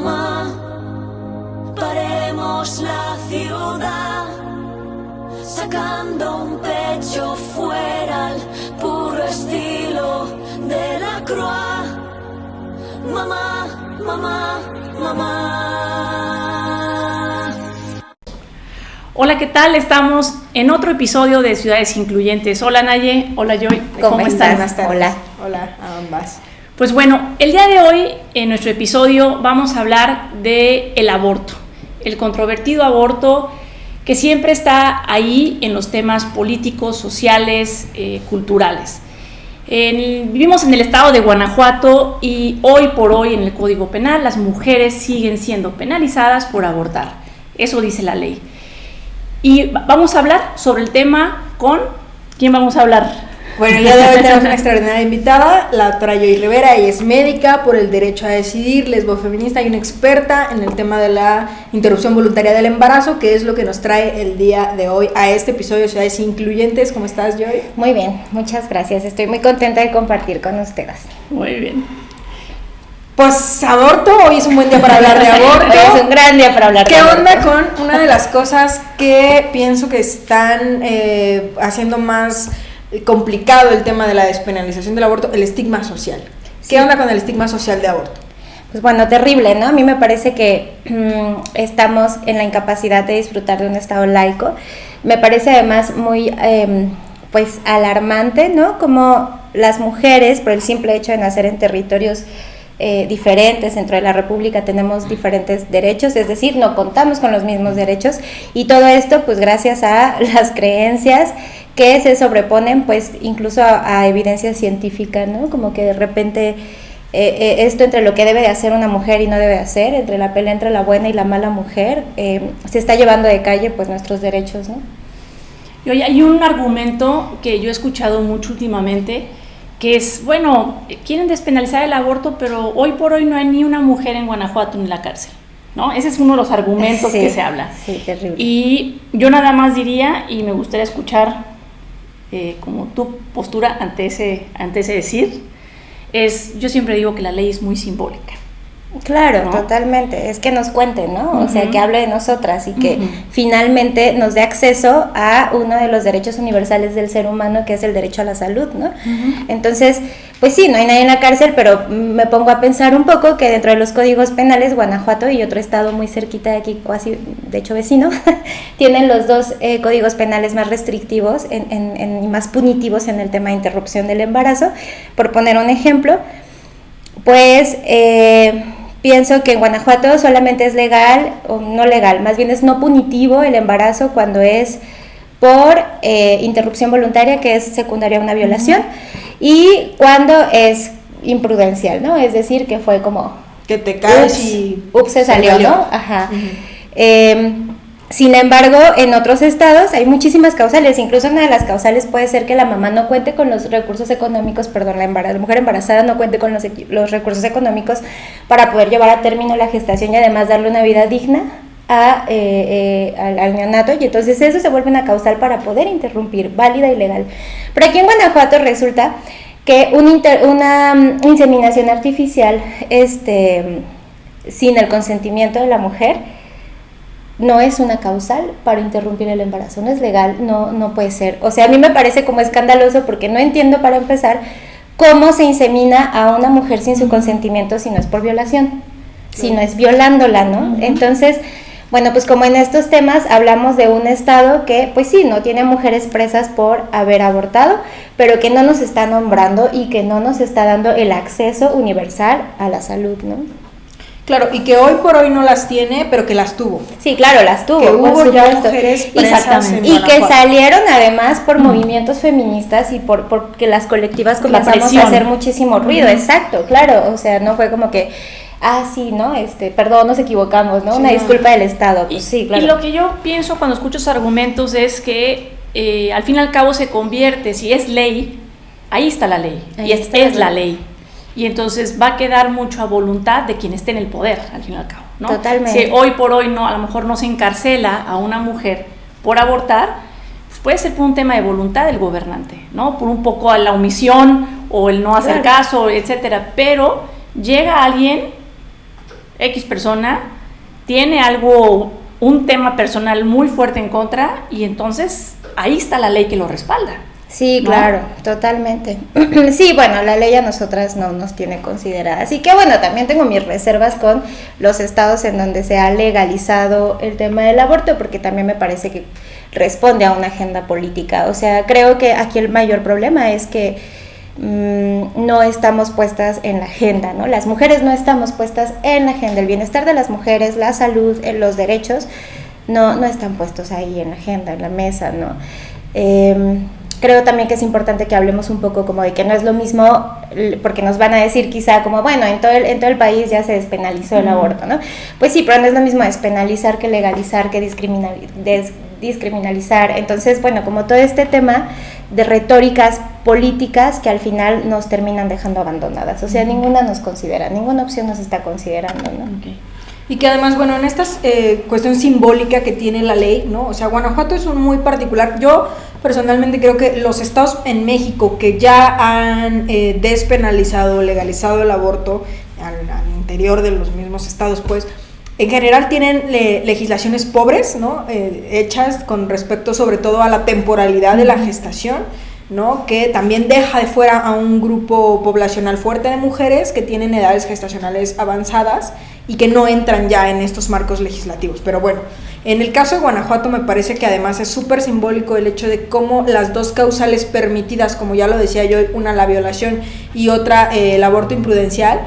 mamá, paremos la ciudad, sacando un pecho fuera al puro estilo de la Croix. Mamá, mamá, mamá. Hola, ¿qué tal? Estamos en otro episodio de Ciudades Incluyentes. Hola, Naye. Hola, Joy. ¿Cómo estás? Hola. Hola a ambas. Pues bueno, el día de hoy, en nuestro episodio, vamos a hablar del aborto. El controvertido aborto que siempre está ahí en los temas políticos, sociales, culturales. Vivimos en el estado de Guanajuato y hoy por hoy en el Código Penal las mujeres siguen siendo penalizadas por abortar. Eso dice la ley. Y vamos a hablar sobre el tema con... ¿Quién vamos a hablar? Bueno, el día de hoy tenemos una extraordinaria invitada, la doctora Joy Rivera. Ella es médica por el derecho a decidir, lesbofeminista y una experta en el tema de la interrupción voluntaria del embarazo, que es lo que nos trae el día de hoy a este episodio de Ciudades Incluyentes. ¿Cómo estás, Joy? Muy bien, muchas gracias. Estoy muy contenta de compartir con ustedes. Muy bien. Pues aborto, hoy es un buen día para hablar de aborto. Hoy es un gran día para hablar de aborto. ¿Qué onda con una de las cosas que pienso que están haciendo más complicado el tema de la despenalización del aborto? El estigma social. ¿Qué onda con el estigma social de aborto? Pues bueno, terrible, ¿no? A mí me parece que estamos en la incapacidad de disfrutar de un estado laico. Me parece además muy pues alarmante, ¿no? Como las mujeres, por el simple hecho de nacer en territorios diferentes dentro de la República, tenemos diferentes derechos, es decir, no contamos con los mismos derechos, y todo esto pues gracias a las creencias que se sobreponen pues incluso a evidencia científica, ¿no? Como que de repente esto entre lo que debe de hacer una mujer y no debe de hacer, entre la pelea entre la buena y la mala mujer, se está llevando de calle pues nuestros derechos, ¿no? Y oye, hay un argumento que yo he escuchado mucho últimamente, que es, bueno, quieren despenalizar el aborto, pero hoy por hoy no hay ni una mujer en Guanajuato en la cárcel, ¿no? Ese es uno de los argumentos que se habla. Sí, terrible. Y yo nada más diría, y me gustaría escuchar como tu postura ante ese decir, yo siempre digo que la ley es muy simbólica. Claro, ¿no? Totalmente, es que nos cuente, ¿no? Uh-huh. O sea, que hable de nosotras y que finalmente nos dé acceso a uno de los derechos universales del ser humano, que es el derecho a la salud, ¿no? Uh-huh. Entonces, pues sí, no hay nadie en la cárcel, pero me pongo a pensar un poco que dentro de los códigos penales, Guanajuato y otro estado muy cerquita de aquí, casi, de hecho vecino, tienen los dos códigos penales más restrictivos y más punitivos en el tema de interrupción del embarazo. Por poner un ejemplo, pues... pienso que en Guanajuato solamente es legal, o no legal, más bien es no punitivo el embarazo cuando es por interrupción voluntaria, que es secundaria a una violación, y cuando es imprudencial, ¿no? Es decir, que fue como... Que te caes y... se salió, ¿no? Ajá. Uh-huh. Sin embargo, en otros estados hay muchísimas causales, incluso una de las causales puede ser que la mamá no cuente con los recursos económicos, la mujer embarazada no cuente con los recursos económicos para poder llevar a término la gestación y además darle una vida digna al neonato, y entonces eso se vuelve una causal para poder interrumpir, válida y legal. Pero aquí en Guanajuato resulta que una inseminación artificial sin el consentimiento de la mujer no es una causal para interrumpir el embarazo, no es legal, no puede ser. O sea, a mí me parece como escandaloso porque no entiendo, para empezar, cómo se insemina a una mujer sin su consentimiento si no es por violación, si no es violándola, ¿no? Entonces, bueno, pues como en estos temas hablamos de un estado que, pues sí, no tiene mujeres presas por haber abortado, pero que no nos está nombrando y que no nos está dando el acceso universal a la salud, ¿no? Claro, y que hoy por hoy no las tiene, pero que las tuvo. Sí, claro, las tuvo. Que hubo ya mujeres presas en y que Guanajuato. Salieron además por movimientos feministas y porque las colectivas comenzamos a hacer muchísimo ruido. Exacto, claro, o sea, no fue como que... sí, ¿no? Perdón, nos equivocamos, ¿no? Sí, una disculpa del Estado, pues sí, claro. Y lo que yo pienso cuando escucho esos argumentos es que al fin y al cabo se convierte, si es ley, ahí está la ley, y es la ley. Y entonces va a quedar mucho a voluntad de quien esté en el poder, al fin y al cabo, ¿no? Totalmente. Si hoy por hoy a lo mejor no se encarcela a una mujer por abortar, pues puede ser por un tema de voluntad del gobernante, ¿no? Por un poco a la omisión o el no hacer caso, etcétera. Pero llega alguien X persona tiene algo, un tema personal muy fuerte en contra, y entonces ahí está la ley que lo respalda. Sí, ¿no? claro, totalmente. Sí, bueno, la ley a nosotras no nos tiene considerada. Así que bueno, también tengo mis reservas con los estados en donde se ha legalizado el tema del aborto, porque también me parece que responde a una agenda política. O sea, creo que aquí el mayor problema es que no estamos puestas en la agenda, ¿no? Las mujeres no estamos puestas en la agenda. El bienestar de las mujeres, la salud, los derechos, no están puestos ahí en la agenda, en la mesa, ¿no? Creo también que es importante que hablemos un poco como de que no es lo mismo, porque nos van a decir quizá como, bueno, en todo el país ya se despenalizó el aborto, ¿no? Pues sí, pero no es lo mismo despenalizar que legalizar, que descriminalizar. Entonces, bueno, como todo este tema de retóricas políticas que al final nos terminan dejando abandonadas. O sea, ninguna nos considera, ninguna opción nos está considerando, ¿no? Okay. Y que además, bueno, en esta cuestión simbólica que tiene la ley, ¿no? O sea, Guanajuato es un muy particular. Yo personalmente creo que los estados en México que ya han despenalizado, legalizado el aborto al interior de los mismos estados, pues, en general tienen legislaciones pobres, ¿no? Hechas con respecto sobre todo a la temporalidad de la gestación, ¿no? Que también deja de fuera a un grupo poblacional fuerte de mujeres que tienen edades gestacionales avanzadas y que no entran ya en estos marcos legislativos. Pero bueno, en el caso de Guanajuato me parece que además es súper simbólico el hecho de cómo las dos causales permitidas, como ya lo decía yo, una la violación y otra el aborto imprudencial.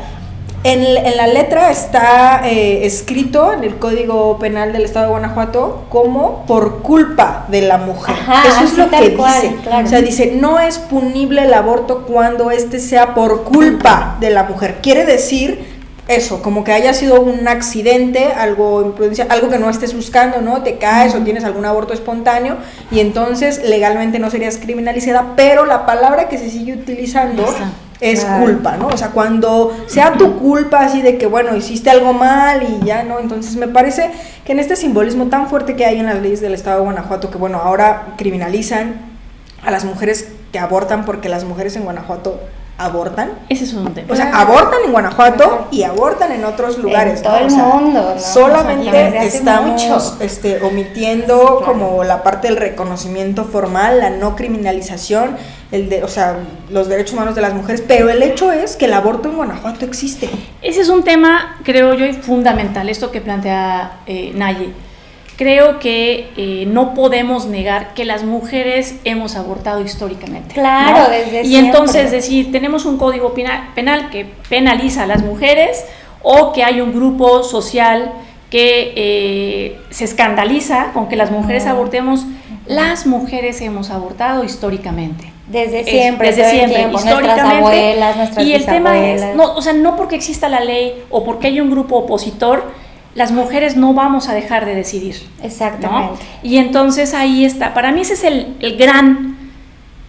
En la letra está escrito en el Código Penal del Estado de Guanajuato como por culpa de la mujer. Ajá, eso es lo que cual, dice. claro. O sea, dice, no es punible el aborto cuando este sea por culpa de la mujer. Quiere decir eso, como que haya sido un accidente, algo imprudencial, algo que no estés buscando, ¿no? Te caes o tienes algún aborto espontáneo y entonces legalmente no serías criminalizada, pero la palabra que se sigue utilizando es culpa, ¿no? O sea, cuando sea tu culpa así de que, bueno, hiciste algo mal y ya, ¿no? Entonces me parece que en este simbolismo tan fuerte que hay en las leyes del Estado de Guanajuato, que bueno, ahora criminalizan a las mujeres que abortan porque las mujeres en Guanajuato abortan. Ese es un tema. O sea, abortan en Guanajuato y abortan en otros lugares. En todo el mundo, ¿no? Solamente estamos mucho. omitiendo como la parte del reconocimiento formal, la no criminalización, o sea, los derechos humanos de las mujeres, pero el hecho es que el aborto en Guanajuato existe. Ese es un tema, creo yo, fundamental, esto que plantea Naye. Creo que no podemos negar que las mujeres hemos abortado históricamente. Claro, ¿no? desde y siempre. entonces decir, tenemos un código penal que penaliza a las mujeres, o que hay un grupo social que se escandaliza con que las mujeres abortemos. Las mujeres hemos abortado históricamente. Desde siempre, históricamente. Nuestras abuelas, nuestras y el tema bisabuelas. es, no, o sea, no porque exista la ley o porque hay un grupo opositor, las mujeres no vamos a dejar de decidir. Exactamente. ¿no? Y entonces ahí está, para mí ese es el gran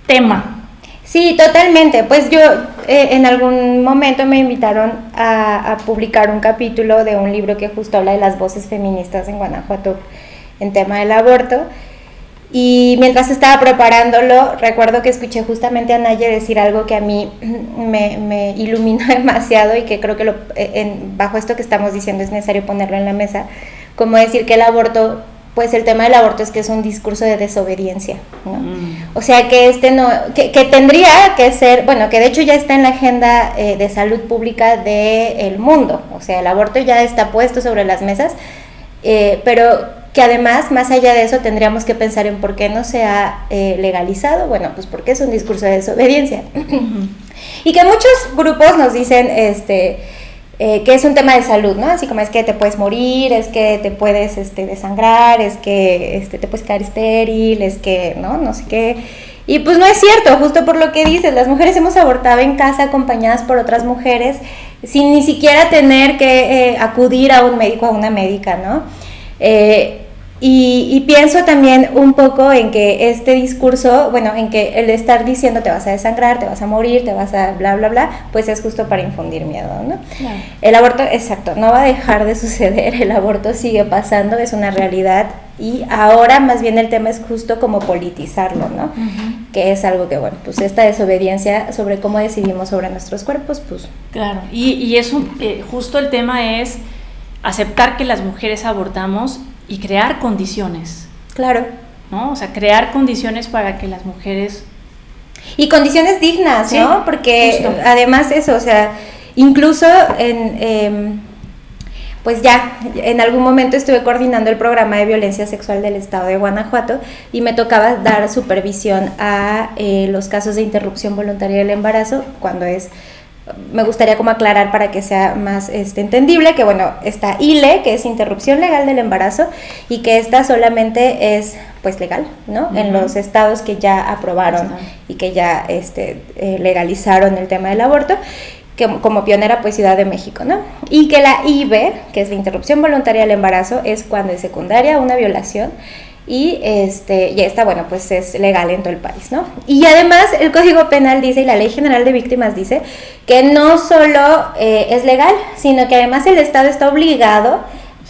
tema. Sí, totalmente. Pues yo en algún momento me invitaron a publicar un capítulo de un libro que justo habla de las voces feministas en Guanajuato en tema del aborto. Y mientras estaba preparándolo, recuerdo que escuché justamente a Naye decir algo que a mí me iluminó demasiado, y que creo que bajo esto que estamos diciendo es necesario ponerlo en la mesa, como decir que el aborto, pues el tema del aborto es que es un discurso de desobediencia, ¿no? O sea, que que tendría que ser, bueno, que de hecho ya está en la agenda de salud pública del mundo, o sea, el aborto ya está puesto sobre las mesas, pero que además, más allá de eso, tendríamos que pensar en por qué no se ha legalizado. Bueno, pues porque es un discurso de desobediencia. Y que muchos grupos nos dicen que es un tema de salud, ¿no? Así como es que te puedes morir, es que te puedes desangrar, es que te puedes quedar estéril, es que, no sé qué. Y pues no es cierto, justo por lo que dices, las mujeres hemos abortado en casa acompañadas por otras mujeres sin ni siquiera tener que acudir a un médico, a una médica, ¿no? Y pienso también un poco en que este discurso, bueno, en que el estar diciendo te vas a desangrar, te vas a morir, te vas a bla, bla, bla, pues es justo para infundir miedo, ¿no? Claro. El aborto, exacto, no va a dejar de suceder, el aborto sigue pasando, es una realidad, y ahora más bien el tema es justo como politizarlo, ¿no? Que es algo que, bueno, pues esta desobediencia sobre cómo decidimos sobre nuestros cuerpos, pues... Claro, y eso, justo el tema es aceptar que las mujeres abortamos y crear condiciones. Claro. ¿No? O sea, crear condiciones para que las mujeres... Y condiciones dignas, sí, ¿no? Porque justo. además eso, o sea, incluso pues ya, en algún momento estuve coordinando el programa de violencia sexual del estado de Guanajuato y me tocaba dar supervisión a los casos de interrupción voluntaria del embarazo, cuando me gustaría como aclarar para que sea más entendible, que bueno, está ILE, que es interrupción legal del embarazo, y que esta solamente es pues legal, ¿no? Uh-huh. En los estados que ya aprobaron y que ya legalizaron el tema del aborto, que como pionera pues Ciudad de México, ¿no? Y que la IVE, que es la interrupción voluntaria del embarazo, es cuando es secundaria una violación y esta, bueno, pues es legal en todo el país, ¿no? Y además el Código Penal dice, y la Ley General de Víctimas dice, que no solo es legal, sino que además el Estado está obligado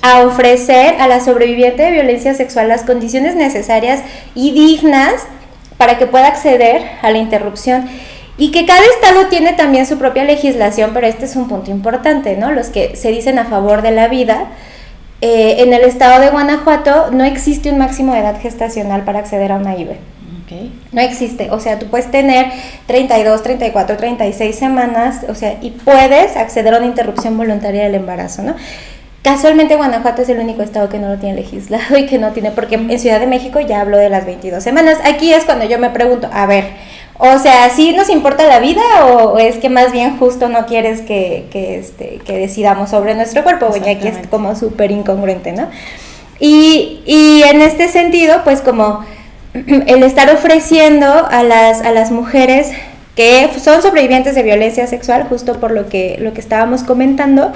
a ofrecer a la sobreviviente de violencia sexual las condiciones necesarias y dignas para que pueda acceder a la interrupción. Y que cada estado tiene también su propia legislación, pero este es un punto importante, ¿no? Los que se dicen a favor de la vida, en el estado de Guanajuato no existe un máximo de edad gestacional para acceder a una IVE. Okay. No existe, o sea, tú puedes tener 32, 34, 36 semanas, o sea, y puedes acceder a una interrupción voluntaria del embarazo, ¿no? Casualmente Guanajuato es el único estado que no lo tiene legislado y que no tiene, porque en Ciudad de México ya habló de las 22 semanas. Aquí es cuando yo me pregunto, a ver, o sea, ¿sí nos importa la vida o es que más bien justo no quieres que decidamos sobre nuestro cuerpo? Bueno, aquí es como súper incongruente, ¿no? Y en este sentido, pues como el estar ofreciendo a las mujeres que son sobrevivientes de violencia sexual, justo por lo que estábamos comentando,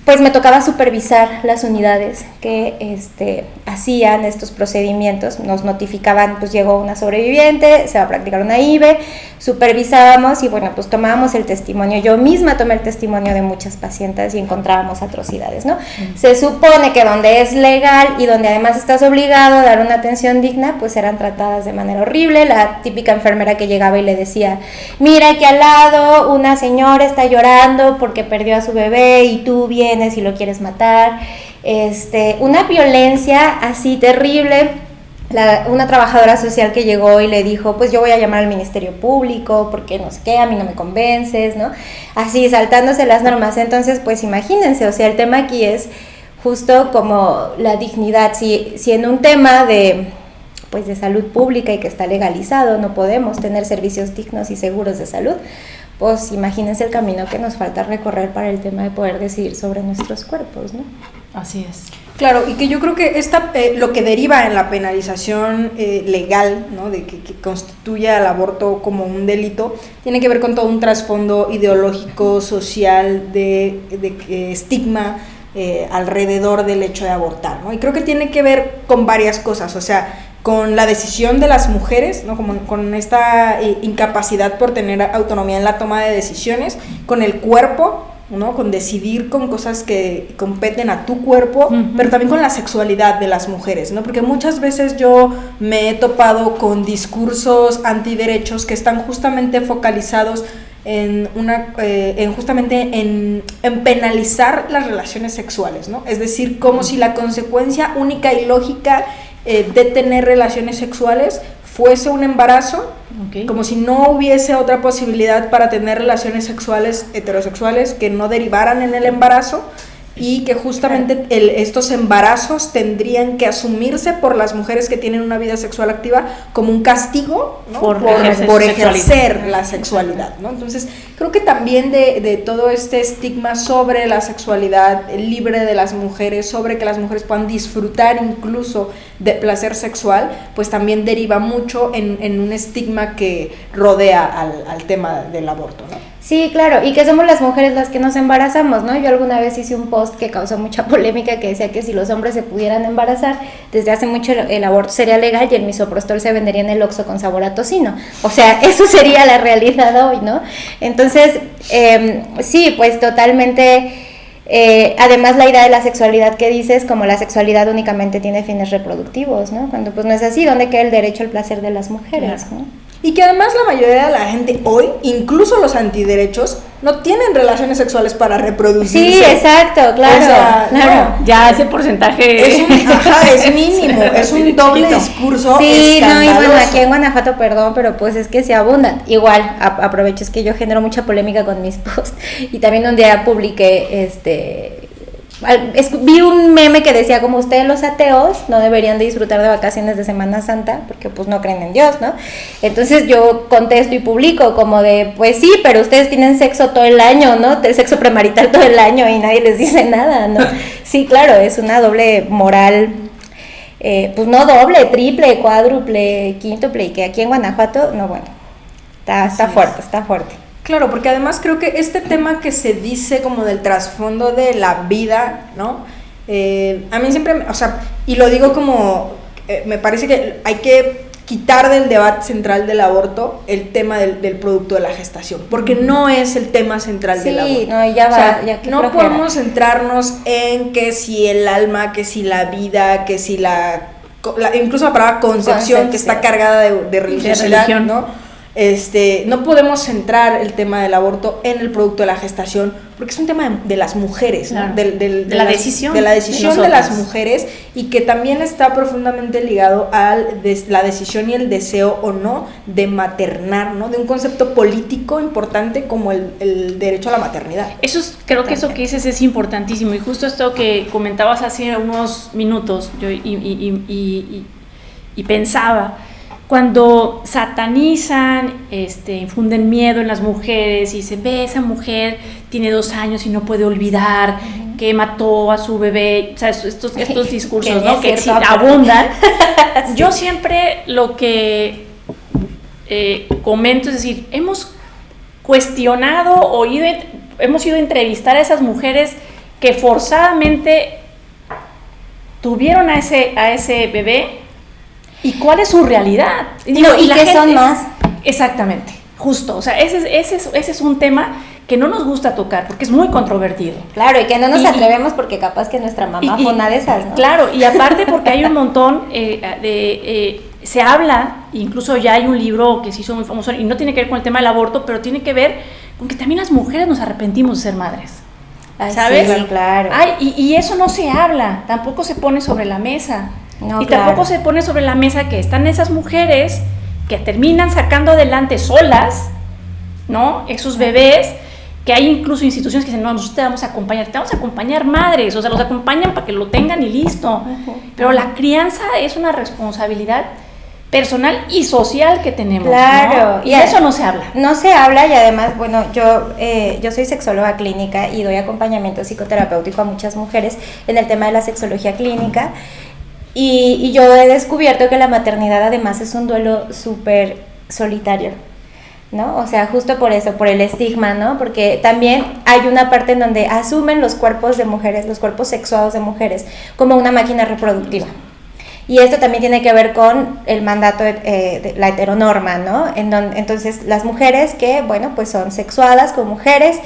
pues me tocaba supervisar las unidades que hacían estos procedimientos. Nos notificaban, pues llegó una sobreviviente, se va a practicar una IVE, supervisábamos y bueno, pues tomábamos el testimonio. Yo misma tomé el testimonio de muchas pacientes y encontrábamos atrocidades, ¿no? Se supone que donde es legal y donde además estás obligado a dar una atención digna, pues eran tratadas de manera horrible. La típica enfermera que llegaba y le decía, mira, aquí al lado una señora está llorando porque perdió a su bebé y tú vienes y lo quieres matar. Una violencia así terrible. Una trabajadora social que llegó y le dijo, pues yo voy a llamar al Ministerio Público porque no sé qué, a mí no me convences, ¿no? Así, saltándose las normas. Entonces, pues imagínense, o sea, el tema aquí es justo como la dignidad. Si en un tema de salud pública y que está legalizado no podemos tener servicios dignos y seguros de salud, pues imagínense el camino que nos falta recorrer para el tema de poder decidir sobre nuestros cuerpos, ¿no? Así es. Claro, y que yo creo que lo que deriva en la penalización legal, ¿no? De que constituye al aborto como un delito, tiene que ver con todo un trasfondo ideológico, social, de estigma alrededor del hecho de abortar, ¿no? Y creo que tiene que ver con varias cosas, o sea, con la decisión de las mujeres, ¿no? Como con esta incapacidad por tener autonomía en la toma de decisiones, con el cuerpo, ¿no? Con decidir con cosas que competen a tu cuerpo, pero también con la sexualidad de las mujeres, ¿no? Porque muchas veces yo me he topado con discursos antiderechos que están justamente focalizados en penalizar las relaciones sexuales, ¿no? Es decir, como si la consecuencia única y lógica de tener relaciones sexuales fuese un embarazo, como si no hubiese otra posibilidad para tener relaciones sexuales heterosexuales que no derivaran en el embarazo, y que justamente estos embarazos tendrían que asumirse por las mujeres que tienen una vida sexual activa como un castigo, ¿no? por ejercer la sexualidad, ¿no? Entonces creo que también de todo este estigma sobre la sexualidad libre de las mujeres, sobre que las mujeres puedan disfrutar incluso de placer sexual, pues también deriva mucho en un estigma que rodea al tema del aborto, ¿no? Sí, claro, y que somos las mujeres las que nos embarazamos, ¿no? Yo alguna vez hice un post que causó mucha polémica que decía que si los hombres se pudieran embarazar, desde hace mucho el aborto sería legal y el misoprostol se vendería en el Oxxo con sabor a tocino. O sea, eso sería la realidad hoy, ¿no? Entonces, sí, pues totalmente. Además la idea de la sexualidad que dices, como la sexualidad únicamente tiene fines reproductivos, ¿no? Cuando pues no es así, ¿dónde queda el derecho al placer de las mujeres, claro, ¿no? y que además la mayoría de la gente hoy, incluso los antiderechos, no tienen relaciones sexuales para reproducirse. Sí, exacto, claro, O sea, claro. no. Ya ese porcentaje es mínimo, es un doble discurso Sí, no, y escandaloso. bueno, aquí en Guanajuato, perdón, pero pues es que se abundan. Igual, aprovecho, es que yo genero mucha polémica con mis posts, y también un día publiqué, vi un meme que decía como ustedes los ateos no deberían de disfrutar de vacaciones de Semana Santa porque pues no creen en Dios, ¿no? Entonces yo contesto y publico como de, pues sí, pero ustedes tienen sexo todo el año, ¿no? El sexo premarital todo el año y nadie les dice nada, ¿no? Sí, claro, es una doble moral, pues no doble, triple, cuádruple, quíntuple, y que aquí en Guanajuato, no, bueno, está fuerte, está fuerte. Claro, porque además creo que este tema que se dice como del trasfondo de la vida, ¿no? A mí siempre, o sea, y lo digo como, me parece que hay que quitar del debate central del aborto el tema del producto de la gestación, porque no es el tema central del aborto. Sí, no, ya va, o sea, ya que no flojera. podemos centrarnos en que si el alma, que si la vida, que si incluso la palabra concepción, que está cargada de religiosidad, religión. ¿no? No podemos centrar el tema del aborto en el producto de la gestación, porque es un tema de las mujeres, ¿no? Claro. De la decisión de de las nosotras. mujeres, y que también está profundamente ligado a la decisión y el deseo o no de maternar, ¿no? De un concepto político importante como el derecho a la maternidad. Creo que eso que dices es importantísimo, y justo esto que comentabas hace unos minutos, yo y pensaba, cuando satanizan, infunden miedo en las mujeres y dicen, ve, esa mujer tiene 2 años y no puede olvidar que mató a su bebé, o sea, estos discursos, ¿no? Que sí, abundan. Yo siempre lo que comento es decir, hemos cuestionado hemos ido a entrevistar a esas mujeres que forzadamente tuvieron a ese bebé. ¿Y cuál es su realidad? ¿Y qué son más? Exactamente, justo. O sea, ese es un tema que no nos gusta tocar porque es muy controvertido. Claro, y que no nos atrevemos porque capaz que nuestra mamá fue una de esas, ¿no? Claro, y aparte porque hay un montón se habla, incluso ya hay un libro que se hizo muy famoso y no tiene que ver con el tema del aborto, pero tiene que ver con que también las mujeres nos arrepentimos de ser madres. Ay, ¿sabes? Sí, claro. Y eso no se habla, tampoco se pone sobre la mesa. No, y claro. tampoco se pone sobre la mesa que están esas mujeres que terminan sacando adelante solas, ¿no? Esos bebés, que hay incluso instituciones que dicen, no, nosotros te vamos a acompañar madres, o sea, los acompañan para que lo tengan y listo. Pero la crianza es una responsabilidad personal y social que tenemos, claro, ¿no? Y eso no se habla. No se habla, y además, bueno, yo soy sexóloga clínica y doy acompañamiento psicoterapéutico a muchas mujeres en el tema de la sexología clínica. Y yo he descubierto que la maternidad además es un duelo súper solitario, ¿no? O sea, justo por eso, por el estigma, ¿no? Porque también hay una parte en donde asumen los cuerpos de mujeres, los cuerpos sexuados de mujeres, como una máquina reproductiva. Y esto también tiene que ver con el mandato de la heteronorma, ¿no? Entonces, las mujeres que, bueno, pues son sexuadas como mujeres,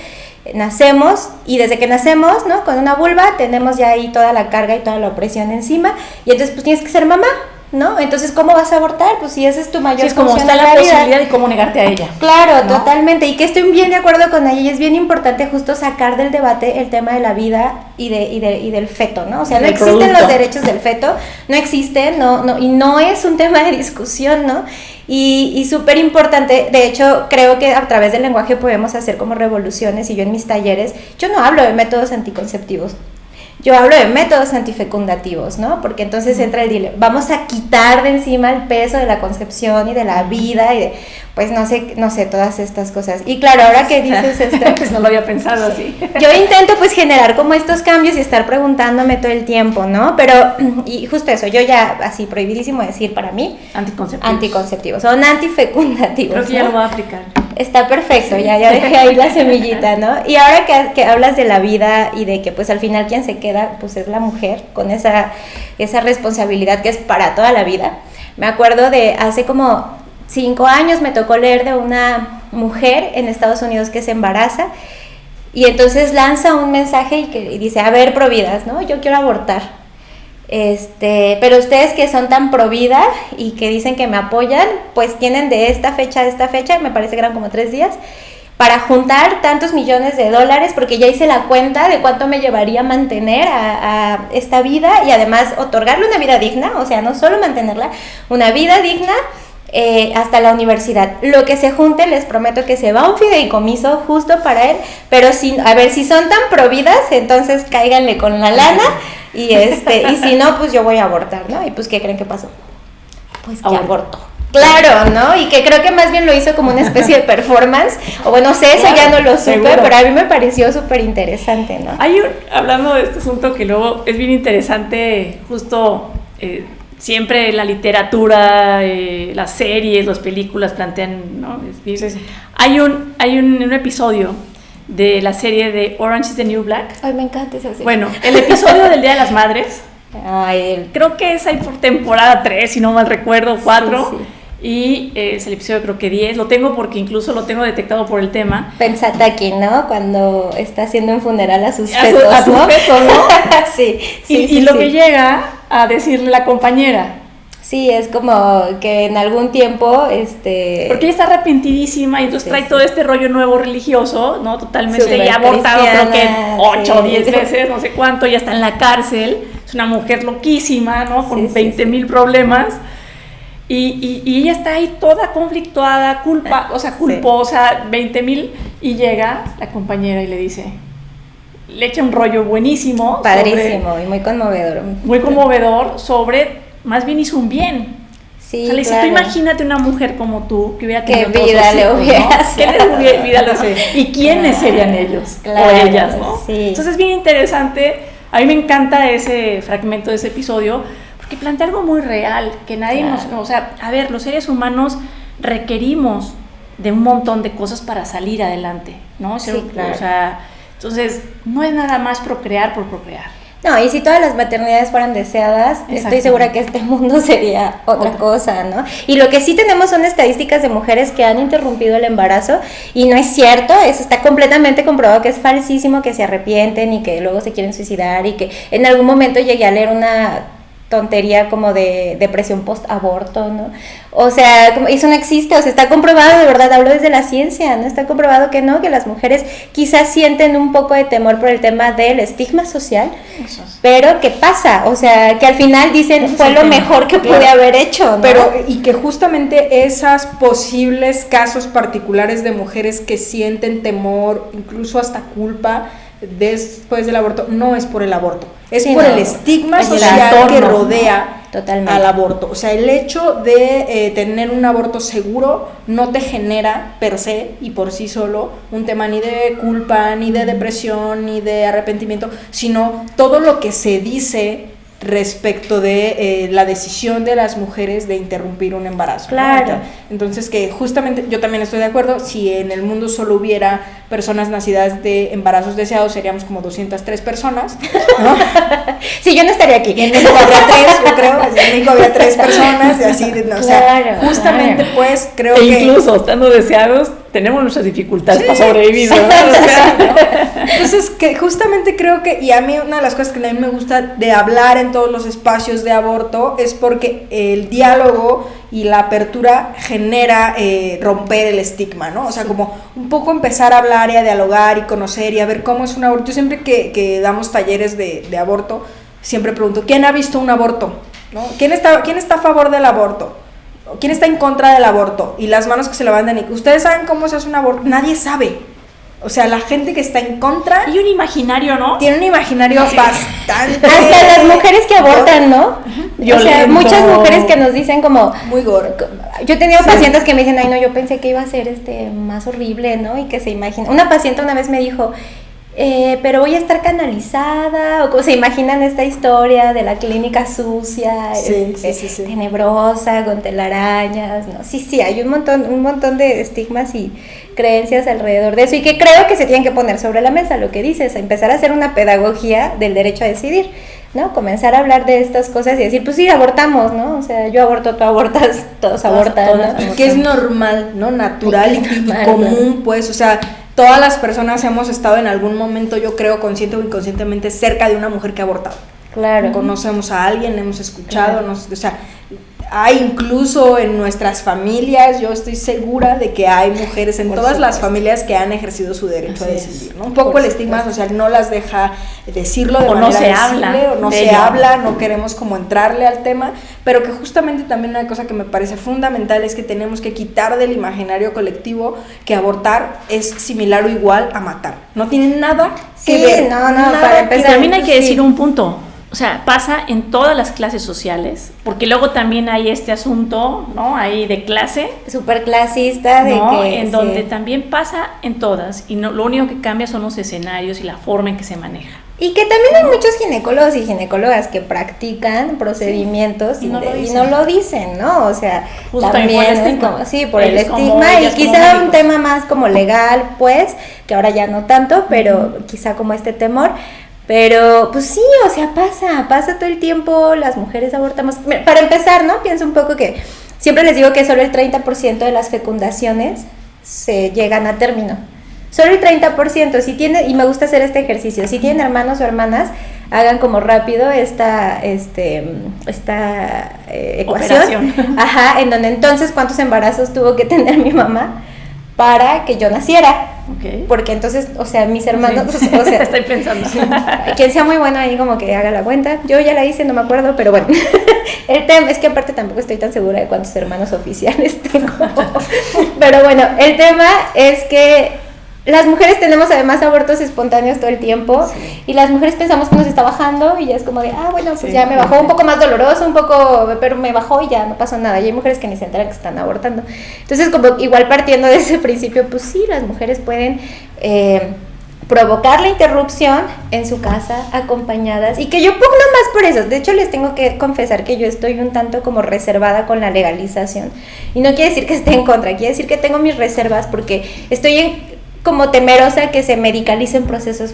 nacemos, y desde que nacemos, ¿no? Con una vulva tenemos ya ahí toda la carga y toda la opresión encima, y entonces pues tienes que ser mamá, ¿no? Entonces, ¿cómo vas a abortar? Pues si esa es tu mayor Sí, es como función está en la vida. posibilidad de cómo negarte a ella. Claro, ¿no? Totalmente, y que estoy bien de acuerdo con ella, y es bien importante justo sacar del debate el tema de la vida y del feto, ¿no? O sea, no Del existen producto. los derechos del feto, no existen, y no es un tema de discusión, ¿no? Y súper importante, de hecho, creo que a través del lenguaje podemos hacer como revoluciones, y yo en mis talleres, yo no hablo de métodos anticonceptivos, yo hablo de métodos antifecundativos, ¿no? Porque entonces entra el dilema, vamos a quitar de encima el peso de la concepción y de la vida y de, pues no sé, todas estas cosas. Y claro, ahora que dices esto, Pues no lo había pensado así. yo intento pues generar como estos cambios y estar preguntándome todo el tiempo, ¿no? Pero, y justo eso, yo ya así prohibidísimo decir para mí, anticonceptivos, son antifecundativos. Creo que ¿no? ya lo voy a aplicar. Está perfecto, ya dejé ahí la semillita, ¿no? Y ahora que hablas de la vida y de que pues al final quien se queda pues es la mujer, con esa responsabilidad que es para toda la vida. Me acuerdo de hace como 5 años me tocó leer de una mujer en Estados Unidos que se embaraza, y entonces lanza un mensaje y dice, a ver, providas, ¿no? Yo quiero abortar. Pero ustedes que son tan pro vida y que dicen que me apoyan, pues tienen de esta fecha a esta fecha, me parece que eran como 3 días, para juntar tantos millones de dólares, porque ya hice la cuenta de cuánto me llevaría mantener a esta vida y además otorgarle una vida digna, o sea, no solo mantenerla, una vida digna hasta la universidad. Lo que se junte, les prometo que se va a un fideicomiso justo para él, pero a ver, si son tan providas, entonces cáiganle con la lana y si no, pues yo voy a abortar, ¿no? Y pues, ¿qué creen que pasó? Pues que abortó. Claro, ¿no? Y que creo que más bien lo hizo como una especie de performance, o bueno, sé, eso ya no lo supe, seguro. Pero a mí me pareció súper interesante, ¿no? Hablando de este asunto que luego es bien interesante, justo siempre la literatura, las series, las películas plantean, ¿no? Sí. Hay un episodio de la serie de Orange is the New Black. Ay, me encanta esa serie. Bueno, el episodio del Día de las Madres, creo que es ahí por temporada 3, si no mal recuerdo, 4. Sí, sí. Y es el episodio creo que 10, lo tengo porque incluso lo tengo detectado por el tema. Pensate aquí, ¿no? Cuando está haciendo un funeral a sus fetos, ¿no? Sí, y lo que llega a decirle la compañera. Sí, es como que en algún tiempo, Porque ella está arrepentidísima y entonces trae todo este rollo nuevo religioso, ¿no? Totalmente, super ya abortado creo que 8 o 10 veces, no sé cuánto, ya está en la cárcel, es una mujer loquísima, ¿no? Con 20,000 problemas. Y ella está ahí toda conflictuada, culposa, 20,000, y llega la compañera y le dice, le echa un rollo buenísimo. Padrísimo y muy conmovedor. Muy conmovedor sobre, más bien hizo un bien. Sí, o sea, le dice, tú imagínate una mujer como tú, que hubiera tenido ¿qué vida le hubieras? ¿Qué vida le hubieras? ¿Y quiénes serían ellos? O ellas, ¿no? Sí. Entonces es bien interesante, a mí me encanta ese fragmento de ese episodio, que plantea algo muy real, que nadie o sea, a ver, los seres humanos requerimos de un montón de cosas para salir adelante, ¿no? Sí, claro. O sea, entonces, no es nada más procrear por procrear. No, y si todas las maternidades fueran deseadas, estoy segura que este mundo sería otra cosa, ¿no? Y lo que sí tenemos son estadísticas de mujeres que han interrumpido el embarazo, y no es cierto, eso está completamente comprobado que es falsísimo, que se arrepienten y que luego se quieren suicidar, y que en algún momento llegué a leer una tontería como de depresión post-aborto, ¿no? O sea, eso no existe, o sea, está comprobado, de verdad, hablo desde la ciencia, ¿no? Está comprobado que no, que las mujeres quizás sienten un poco de temor por el tema del estigma social, pero ¿qué pasa? O sea, que al final dicen, fue lo mejor que pude haber hecho, ¿no? Pero, y que justamente esos posibles casos particulares de mujeres que sienten temor, incluso hasta culpa, después del aborto, no es por el aborto, es por el estigma social que rodea al aborto. O sea, el hecho de tener un aborto seguro no te genera per se y por sí solo un tema ni de culpa, ni de depresión, ni de arrepentimiento, sino todo lo que se dice respecto de la decisión de las mujeres de interrumpir un embarazo. Claro. ¿No? Entonces, que justamente yo también estoy de acuerdo, si en el mundo solo hubiera personas nacidas de embarazos deseados, seríamos como 203 personas, ¿no? Sí, yo no estaría aquí. Y en México habría 3, yo creo, en México habría 3 personas, y así, no, o sea, justamente pues creo que... incluso estando deseados, tenemos nuestras dificultades para sobrevivir, ¿verdad? O sea, ¿no? Entonces, que justamente creo que, y a mí una de las cosas que a mí me gusta de hablar en todos los espacios de aborto es porque el diálogo y la apertura genera romper el estigma, ¿no? O sea, como un poco empezar a hablar y a dialogar y conocer y a ver cómo es un aborto. Yo siempre que damos talleres de aborto, siempre pregunto, ¿quién ha visto un aborto? ¿No? ¿Quién está a favor del aborto? ¿Quién está en contra del aborto? Y las manos que se levantan, y ¿ustedes saben cómo se hace un aborto? Nadie sabe. O sea, la gente que está en contra... Y un imaginario, ¿no? Tiene un imaginario bastante... Hasta las mujeres que abortan, ¿no? O sea, muchas mujeres que nos dicen como... Muy gore. Yo he tenido pacientes que me dicen, ay, no, yo pensé que iba a ser más horrible, ¿no? Y que se imagina... Una paciente una vez me dijo... pero voy a estar canalizada, o se imaginan esta historia de la clínica sucia, tenebrosa, con telarañas, ¿no? Sí, hay un montón de estigmas y creencias alrededor de eso, y que creo que se tienen que poner sobre la mesa, lo que dices, empezar a hacer una pedagogía del derecho a decidir, ¿no? Comenzar a hablar de estas cosas y decir, pues sí, abortamos, ¿no? O sea, yo aborto, tú abortas, todos abortan, ¿no? Y que es normal, ¿no? Natural y común, pues, o sea, todas las personas hemos estado en algún momento, yo creo, consciente o inconscientemente, cerca de una mujer que ha abortado. Claro. Conocemos a alguien, le hemos escuchado, o sea, hay incluso en nuestras familias, yo estoy segura de que hay mujeres en todas las familias que han ejercido su derecho a decidir, ¿no? Un poco el estigma social no las deja decirlo de o manera no se visible, habla, o no se habla, no queremos como entrarle al tema, pero que justamente también una cosa que me parece fundamental es que tenemos que quitar del imaginario colectivo que abortar es similar o igual a matar. No tiene nada que ver. Para empezar. Y también hay que decir un punto. O sea, pasa en todas las clases sociales, porque luego también hay este asunto, ¿no? Ahí de clase. Súper clasista, de ¿no? que... En donde también pasa en todas, y no, lo único que cambia son los escenarios y la forma en que se maneja. Y que también hay muchos ginecólogos y ginecólogas que practican procedimientos y no lo dicen, ¿no? O sea, justo también por el estigma. Por el estigma, y quizá un tema más como legal, pues, que ahora ya no tanto, pero quizá como este temor. Pero, pues sí, o sea, pasa todo el tiempo, las mujeres abortamos. Para empezar, ¿no? Pienso un poco que siempre les digo que solo el 30% de las fecundaciones se llegan a término. Solo el 30%, y me gusta hacer este ejercicio, si tienen hermanos o hermanas, hagan como rápido esta ecuación. Ajá, en donde entonces cuántos embarazos tuvo que tener mi mamá para que yo naciera. Okay. Porque entonces, o sea, mis hermanos, o sea, estoy pensando. Quien sea muy bueno ahí como que haga la cuenta. Yo ya la hice, no me acuerdo, pero bueno. El tema es que aparte tampoco estoy tan segura de cuántos hermanos oficiales tengo. Pero bueno, el tema es que las mujeres tenemos además abortos espontáneos todo el tiempo, y las mujeres pensamos que nos está bajando y ya es como de, bueno, pues ya me bajó, un poco más doloroso, pero me bajó y ya no pasó nada. Y hay mujeres que ni se enteran que están abortando. Entonces, como igual partiendo de ese principio, pues sí, las mujeres pueden provocar la interrupción en su casa acompañadas, y que yo pongo más por eso. De hecho, les tengo que confesar que yo estoy un tanto como reservada con la legalización, y no quiere decir que esté en contra, quiere decir que tengo mis reservas porque estoy como temerosa que se medicalicen procesos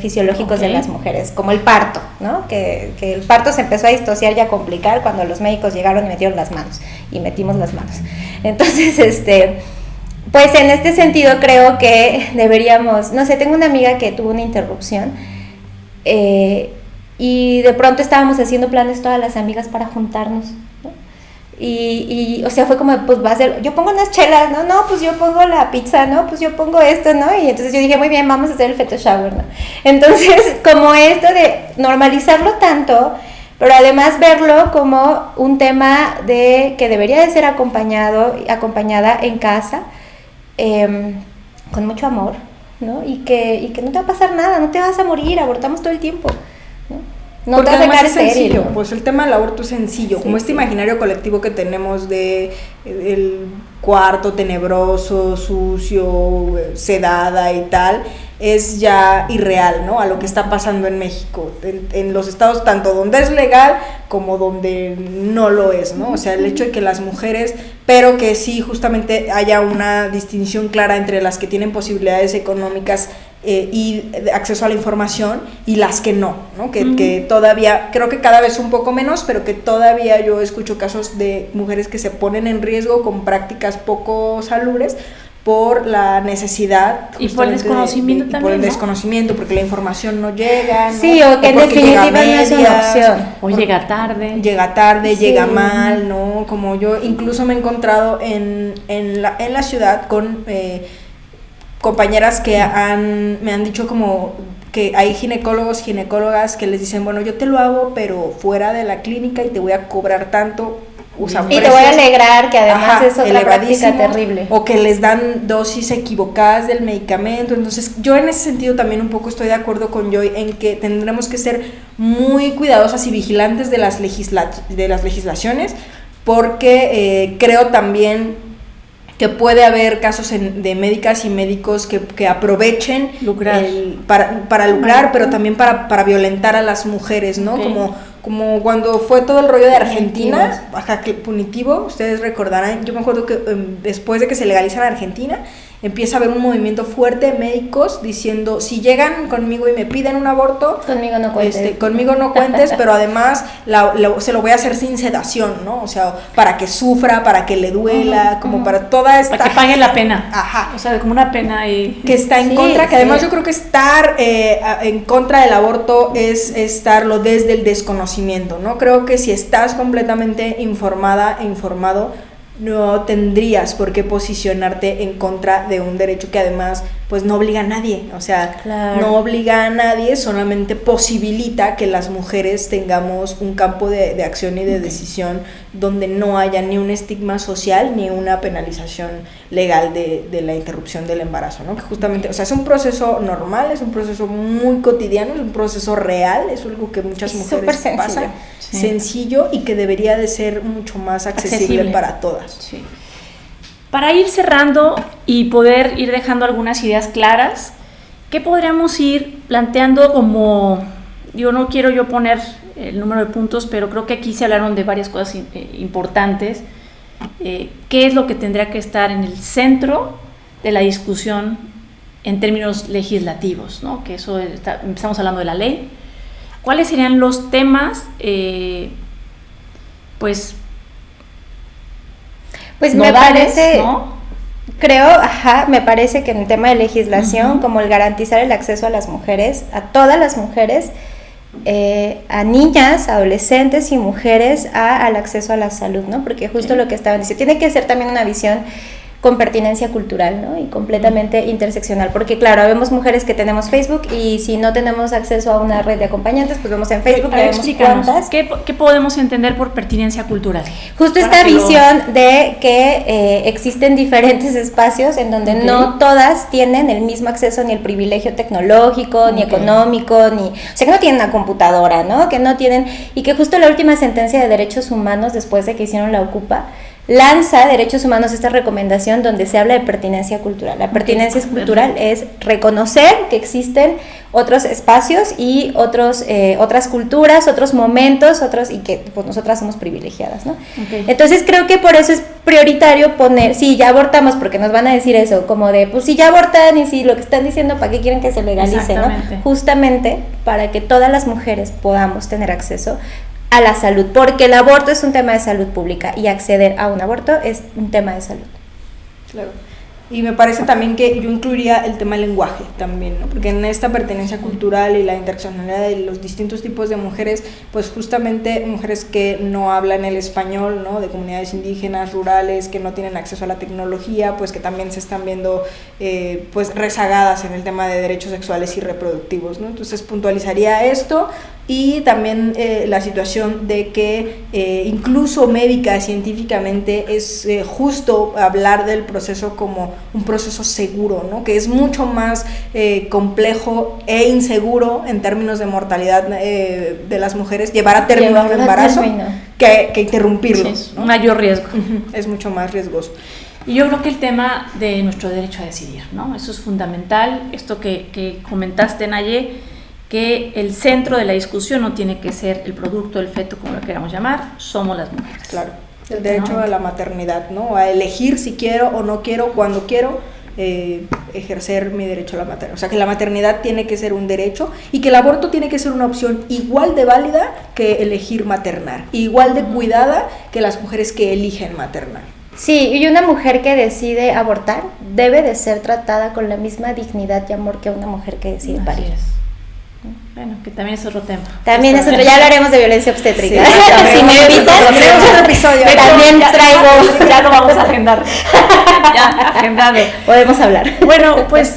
fisiológicos de las mujeres, como el parto, ¿no? Que el parto se empezó a disociar y a complicar cuando los médicos llegaron y metieron las manos, y metimos las manos. Entonces, pues en este sentido creo que deberíamos, no sé, tengo una amiga que tuvo una interrupción, y de pronto estábamos haciendo planes todas las amigas para juntarnos, ¿no? Y o sea, fue como, pues va a ser, yo pongo unas chelas, no, pues yo pongo la pizza, no, pues yo pongo esto, ¿no? Y entonces yo dije, muy bien, vamos a hacer el feto shower, ¿no? Entonces, como esto de normalizarlo tanto, pero además verlo como un tema de que debería de ser acompañada en casa, con mucho amor, ¿no? Y que no te va a pasar nada, no te vas a morir, abortamos todo el tiempo, ¿no? No porque te vas a además sacar es sencillo, estéril, ¿no? pues el tema del aborto es sencillo, como este imaginario colectivo que tenemos de el cuarto tenebroso, sucio, sedada y tal, es ya irreal, ¿no? A lo que está pasando en México, en los estados tanto donde es legal como donde no lo es, ¿no? O sea, el hecho de que las mujeres, pero que sí justamente haya una distinción clara entre las que tienen posibilidades económicas y acceso a la información y las que no, ¿no? Que todavía, creo que cada vez un poco menos, pero que todavía yo escucho casos de mujeres que se ponen en riesgo con prácticas poco salubres por la necesidad y por el desconocimiento también, por el ¿no? desconocimiento, porque la información no llega, ¿no? Sí, o que en definitiva no es una opción, o llega tarde, sí. Llega mal, ¿no? Como yo incluso me he encontrado en la ciudad con compañeras que me han dicho como que hay ginecólogas que les dicen, bueno, yo te lo hago, pero fuera de la clínica y te voy a cobrar tanto. Y te voy a alegrar que además es otra práctica terrible. O que les dan dosis equivocadas del medicamento. Entonces, yo en ese sentido también un poco estoy de acuerdo con Joy en que tendremos que ser muy cuidadosas y vigilantes de las legislaciones, porque creo también que puede haber casos de médicas y médicos que aprovechen para lucrar, pero también para violentar a las mujeres, ¿no? Okay. Como cuando fue todo el rollo de Argentina, punitivo, ustedes recordarán, yo me acuerdo que después de que se legalizara Argentina, empieza a haber un movimiento fuerte de médicos diciendo, si llegan conmigo y me piden un aborto, conmigo no cuentes, conmigo no cuentes, pero además se lo voy a hacer sin sedación, ¿no? O sea, para que sufra, para que le duela, como para toda esta... Para que pague la pena. Ajá. O sea, como una pena y... Que está en contra, que además yo creo que estar en contra del aborto es estarlo desde el desconocimiento, ¿no? Creo que si estás completamente informada e informado, no tendrías por qué posicionarte en contra de un derecho que además pues no obliga a nadie, o sea, claro, no obliga a nadie, solamente posibilita que las mujeres tengamos un campo de acción y de decisión donde no haya ni un estigma social ni una penalización legal de la interrupción del embarazo, ¿no? Que justamente, o sea, es un proceso normal, es un proceso muy cotidiano, es un proceso real, es algo que muchas mujeres pasan, sencillo y que debería de ser mucho más accesible para todas. Sí. Para ir cerrando y poder ir dejando algunas ideas claras, ¿qué podríamos ir planteando como, yo no quiero yo poner el número de puntos, pero creo que aquí se hablaron de varias cosas importantes, qué es lo que tendría que estar en el centro de la discusión en términos legislativos, ¿no? Que eso empezamos hablando de la ley, cuáles serían los temas, pues me parece, ¿no? Creo, me parece que en el tema de legislación, como el garantizar el acceso a las mujeres, a todas las mujeres, a niñas, adolescentes y mujeres al acceso a la salud, ¿no? Porque justo lo que estaban diciendo, tiene que ser también una visión con pertinencia cultural, ¿no? Y completamente interseccional, porque claro, vemos mujeres que tenemos Facebook y si no tenemos acceso a una red de acompañantes, pues vemos en Facebook, vemos cuántas. ¿Qué podemos entender por pertinencia cultural? Justo esta visión de que existen diferentes espacios en donde no todas tienen el mismo acceso ni el privilegio tecnológico, ni económico, o sea, que no tienen una computadora, ¿no? Que no tienen, y que justo la última sentencia de derechos humanos, después de que hicieron la Ocupa, lanza Derechos Humanos esta recomendación donde se habla de pertinencia cultural. La pertinencia cultural es reconocer que existen otros espacios y otras culturas, otros momentos, y que pues nosotras somos privilegiadas, ¿no? Entonces creo que por eso es prioritario poner, sí, ya abortamos, porque nos van a decir eso, como de, pues si ya abortan y si lo que están diciendo, ¿para qué quieren que se legalice, no? Justamente para que todas las mujeres podamos tener acceso a la salud, porque el aborto es un tema de salud pública y acceder a un aborto es un tema de salud. Claro. Y me parece también que yo incluiría el tema del lenguaje también, ¿no? Porque en esta pertenencia cultural y la interseccionalidad de los distintos tipos de mujeres, pues justamente mujeres que no hablan el español, ¿no? De comunidades indígenas, rurales, que no tienen acceso a la tecnología, pues que también se están viendo pues rezagadas en el tema de derechos sexuales y reproductivos, ¿no? Entonces puntualizaría esto. Y también la situación de que incluso médica, científicamente, es justo hablar del proceso como un proceso seguro, ¿no? Que es mucho más complejo e inseguro en términos de mortalidad de las mujeres llevar a término un embarazo que interrumpirlo. Sí, ¿no? Mayor riesgo. Es mucho más riesgoso. Y yo creo que el tema de nuestro derecho a decidir, ¿no? Eso es fundamental. Esto que comentaste, Naye, que el centro de la discusión no tiene que ser el producto del feto, como lo queramos llamar, somos las mujeres. Claro, el derecho a la maternidad, ¿no? A elegir si quiero o no quiero, cuando quiero ejercer mi derecho a la maternidad. O sea, que la maternidad tiene que ser un derecho y que el aborto tiene que ser una opción igual de válida que elegir maternar, igual de cuidada que las mujeres que eligen maternar. Sí, y una mujer que decide abortar debe de ser tratada con la misma dignidad y amor que una mujer que decide parir. Bueno, que también es otro tema. También es otro, ya hablaremos de violencia obstétrica. Sí, si me evitan, otro episodio. También traigo. Ya lo vamos a agendar. Ya, agendado. Podemos hablar. Bueno, pues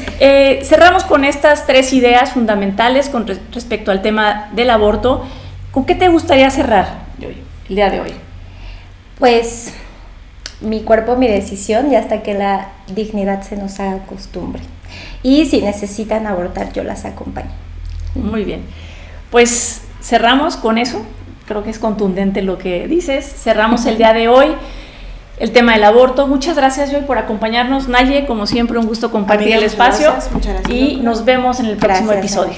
cerramos con estas 3 ideas fundamentales con respecto al tema del aborto. ¿Con qué te gustaría cerrar el día de hoy? Pues mi cuerpo, mi decisión, y hasta que la dignidad se nos haga costumbre. Y si necesitan abortar, yo las acompaño. Muy bien, pues cerramos con eso, creo que es contundente lo que dices, cerramos el día de hoy el tema del aborto. Muchas gracias, Joy, por acompañarnos. Naye, como siempre, un gusto compartir el espacio. Muchas gracias. Y nos vemos en el próximo episodio.